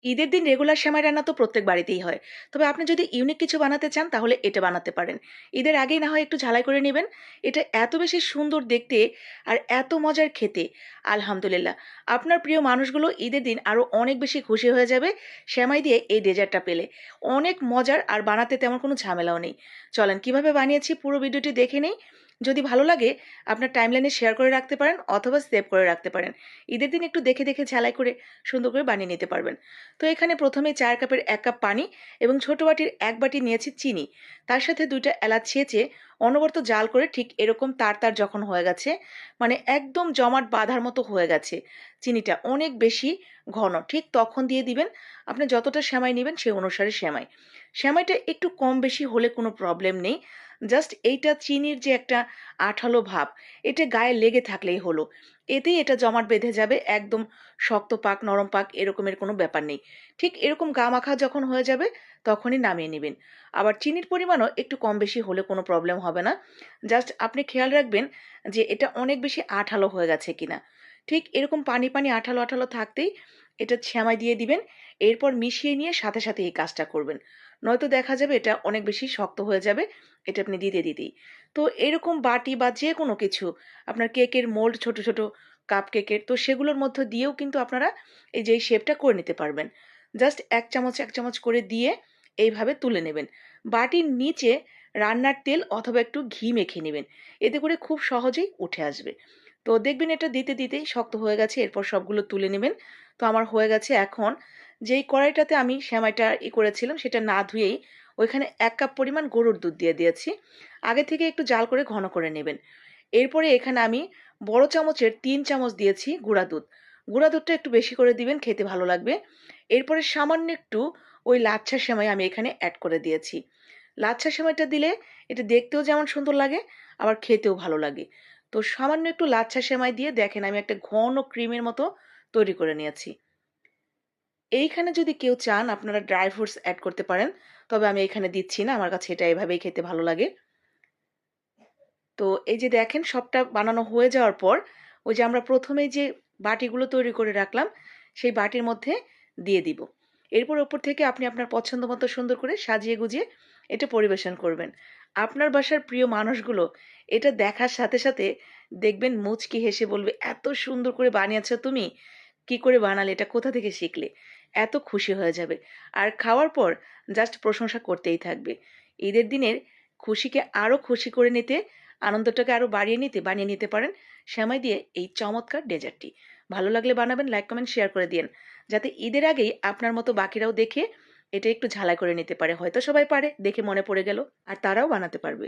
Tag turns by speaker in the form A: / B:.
A: ঈদের দিন রেগুলার সেমাই রান্না তো প্রত্যেক বাড়িতেই হয়। তবে আপনি যদি ইউনিক কিছু বানাতে চান তাহলে এটা বানাতে পারেন। ঈদের আগেই না হয় একটু ঝালাই করে নিবেন। এটা এত বেশি সুন্দর দেখতে আর এত মজার খেতে। আলহামদুলিল্লাহ। আপনার প্রিয় মানুষগুলো ঈদের দিন আরো অনেক বেশি খুশি হয়ে যাবে সেমাই দিয়ে এই ডেজার্টটা পেলে। অনেক মজার আর বানাতে তেমন কোনো ঝামেলাও নেই। চলেন কিভাবে বানিয়েছি পুরো ভিডিওটি দেখে নেই। যদি ভালো লাগে আপনার টাইমলাইনে শেয়ার করে রাখতে পারেন অথবা সেভ করে রাখতে পারেন। ঈদের দিন একটু দেখে দেখে ঝালাই করে সুন্দর করে বানিয়ে নিতে পারবেন। তো এখানে প্রথমে ৪ কাপের ১ কাপ পানি এবং ছোট বাটির ১ বাটি নিয়েছি চিনি। তার সাথে ২ টা এলাচ ছেঁচে অনবরত জাল করে ঠিক এরকম তার যখন হয়ে গেছে, মানে একদম জমাট বাঁধার মতো হয়ে গেছে, চিনিটা অনেক বেশি ঘন, ঠিক তখন দিয়ে দিবেন আপনি যতটা সেমাই নিবেন সেই অনুসারে সেমাই। সেমাইটা একটু কম বেশি হলে কোনো প্রবলেম নেই। জাস্ট এইটা চিনির যে একটা আঠালো ভাব, এটা গায়ে লেগে থাকলেই হলো। এতেই এটা জমাট বেঁধে যাবে, একদম শক্ত পাক, নরম পাক এরকমের কোনো ব্যাপার নেই। ঠিক এরকম গা মাখা যখন হয়ে যাবে তখনই নামিয়ে নিবেন। আবার চিনির পরিমাণও একটু কম বেশি হলে কোনো প্রবলেম হবে না। জাস্ট আপনি খেয়াল রাখবেন যে এটা অনেক বেশি আঠালো হয়ে গেছে কিনা। ঠিক এরকম পানি, পানি আঠালো, আঠালো থাকতেই এটা সেমাই দিয়ে দিবেন। এরপর মিশিয়ে নিয়ে সাথে, সাথে এই কাজটা করবেন। নয়তো দেখা যাবে এটা অনেক বেশি শক্ত হয়ে যাবে এটা আপনি দিতে, দিতেই। তো এরকম বাটি বা যেকোনো কিছু আপনার কেকের মোল্ড ছোট, ছোট কাপ কেকের, তো সেগুলোর মধ্যে দিয়েও কিন্তু আপনারা এই যে এই শেপটা করে নিতে পারবেন। জাস্ট ১ চামচ, ১ চামচ করে দিয়ে এইভাবে তুলে নেবেন। বাটির নিচে রান্নার তেল অথবা একটু ঘি মেখে নিবেন। এতে করে খুব সহজেই উঠে আসবে। তো দেখবেন এটা দিতে, দিতেই শক্ত হয়ে গেছে। এরপর সবগুলো তুলে নিবেন। তো আমার হয়ে গেছে। এখন যেই কড়াইটাতে আমি সেমাইটা করেছিলাম সেটা না ধুয়েই ওইখানে ১ কাপ পরিমাণ গরুর দুধ দিয়ে দিয়েছি। আগে থেকে একটু জাল করে ঘন করে নেবেন। এরপরে এখানে আমি বড় চামচের ৩ চামচ দিয়েছি গুঁড়া দুধ। গুঁড়া দুধটা একটু বেশি করে দিবেন, খেতে ভালো লাগবে। এরপরে সামান্য একটু ওই লাচ্ছা সেমাই আমি এখানে এড করে দিয়েছি। লাচ্ছা সেমাইটা দিলে এটা দেখতেও যেমন সুন্দর লাগে, আবার খেতেও ভালো লাগে। তো সামান্য একটু লাচ্ছা সেমাই দিয়ে দেখেন আমি একটা ঘন ক্রিমের মতো তৈরি করে নিয়েছি। এইখানে যদি কেউ চান আপনারা ড্রাই ফ্রুটস এড করতে পারেন। তবে আমি এখানে দিচ্ছি না। আমার কাছে এটা এভাবেই খেতে ভালো লাগে। তো এই যে দেখেন সবটা বানানো হয়ে যাওয়ার পর ওই যে আমরা প্রথমেই যে বাটিগুলো তৈরি করে রাখলাম সেই বাটির মধ্যে দিয়ে দিব। এরপর ওপর থেকে আপনি আপনার পছন্দ মতো সুন্দর করে সাজিয়ে গুজিয়ে এটা পরিবেশন করবেন। আপনার বাসার প্রিয় মানুষগুলো এটা দেখার সাথে সাথে দেখবেন মুচকি হেসে বলবে, এত সুন্দর করে বানিয়েছো তুমি, কি করে বানালে, এটা কোথা থেকে শিখলে, এত খুশি হয়ে যাবে। আর খাওয়ার পর জাস্ট প্রশংসা করতেই থাকবে। ঈদের দিনের খুশিকে আরো খুশি করে নিতে, আনন্দটাকে আরো বানিয়ে নিতে পারেন সেমাই দিয়ে এই চমৎকার ডেজার্টটি। ভালো লাগলে বানাবেন, লাইক, কমেন্ট, শেয়ার করে দিয়েন। যাতে ঈদের আগেই আপনার মতো বাকিরাও দেখে এটা একটু ঝালাই করে নিতে পারে। হয়তো সবাই পারে, দেখে মনে পড়ে গেল আর তারাও বানাতে পারবে।